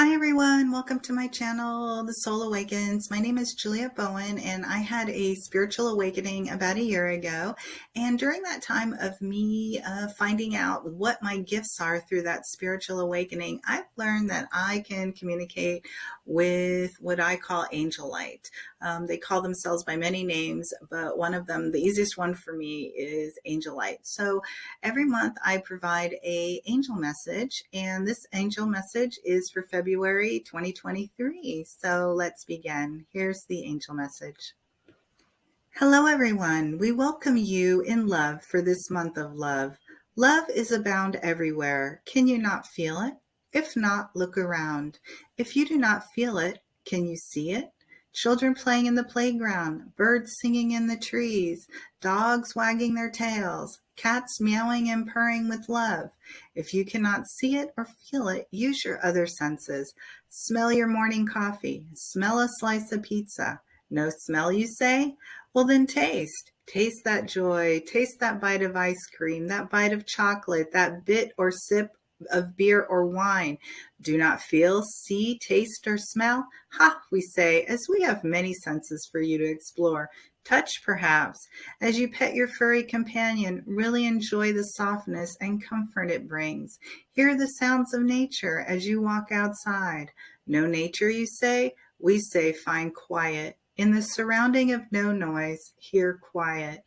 Hi everyone, welcome to my channel, The Soul Awakens. My name is Julia Bowen and I had a spiritual awakening about a year ago. And during that time of me finding out what my gifts are through that spiritual awakening, I've learned that I can communicate with what I call angel light. They call themselves by many names, but one of them, the easiest one for me, is angel light. So every month I provide an angel message, and this angel message is for February 2023. So let's begin. Here's the angel message. Hello everyone. We welcome you in love for this month of love. Love is abound everywhere. Can you not feel it? If not, look around. If you do not feel it, can you see it? Children playing in the playground, birds singing in the trees, dogs wagging their tails, cats meowing and purring with love. If you cannot see it or feel it, use your other senses. Smell your morning coffee. Smell a slice of pizza. No smell, you say? Well, then taste. Taste that joy. Taste that bite of ice cream, that bite of chocolate, that bit or sip of beer or wine. Do not feel, see, taste, or smell? Ha, we say, as we have many senses for you to explore. Touch, perhaps. As you pet your furry companion, really enjoy the softness and comfort it brings. Hear the sounds of nature as you walk outside. No nature, you say? We say find quiet. In the surrounding of no noise, hear quiet.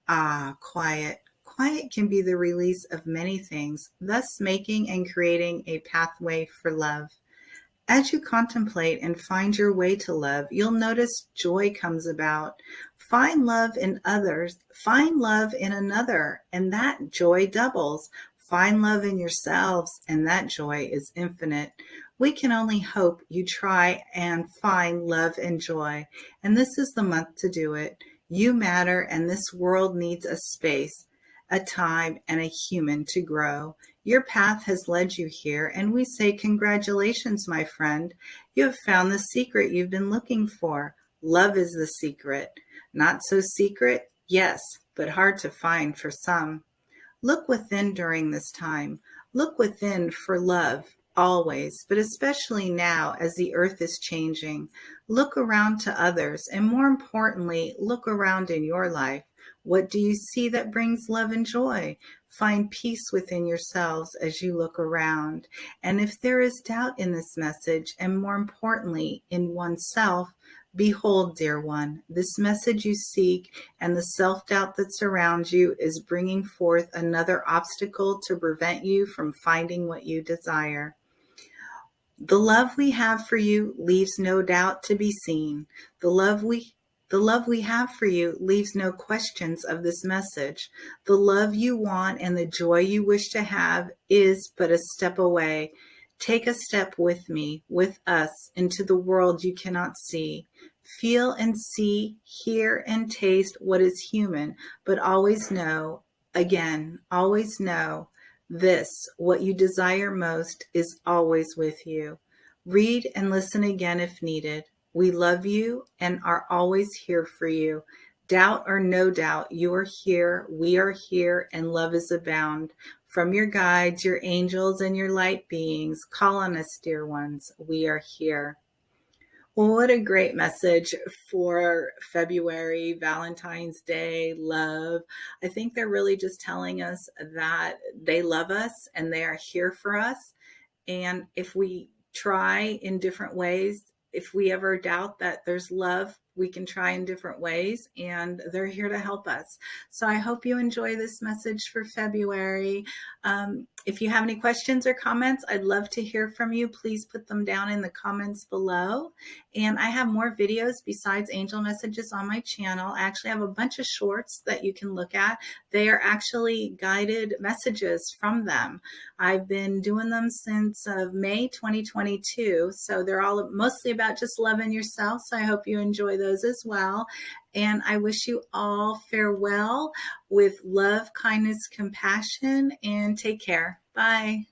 Ah, quiet. Quiet can be the release of many things, thus making and creating a pathway for love. As you contemplate and find your way to love, you'll notice joy comes about. Find love in others, find love in another, and that joy doubles. Find love in yourselves, and that joy is infinite. We can only hope you try and find love and joy, and this is the month to do it. You matter, and this world needs a space, a time, and a human to grow. Your path has led you here, and we say congratulations, my friend. You have found the secret you've been looking for. Love is the secret. Not so secret? Yes, but hard to find for some. Look within during this time. Look within for love, always, but especially now as the earth is changing. Look around to others, and more importantly, look around in your life. What do you see that brings love and joy? Find peace within yourselves as you look around. And if there is doubt in this message, and more importantly, in oneself, behold, dear one, this message you seek and the self-doubt that surrounds you is bringing forth another obstacle to prevent you from finding what you desire. The love we have for you leaves no doubt to be seen. The love we have for you leaves no questions of this message. The love you want and the joy you wish to have is but a step away. Take a step with me, with us, into the world you cannot see. Feel and see, hear and taste what is human, but always know, again, always know, this, what you desire most, is always with you. Read and listen again if needed. We love you and are always here for you. Doubt or no doubt, you are here, we are here, and love is abound. From your guides, your angels, and your light beings, call on us, dear ones. We are here. Well, what a great message for February, Valentine's Day, love. I think they're really just telling us that they love us and they are here for us. And if we try in different ways, if we ever doubt that there's love, we can try in different ways, and they're here to help us. So I hope you enjoy this message for February. If you have any questions or comments, I'd love to hear from you. Please put them down in the comments below. And I have more videos besides angel messages on my channel. I actually have a bunch of shorts that you can look at. They are actually guided messages from them. I've been doing them since May 2022. So they're all mostly about just loving yourself. So I hope you enjoy those as well. And I wish you all farewell with love, kindness, compassion, and take care. Bye.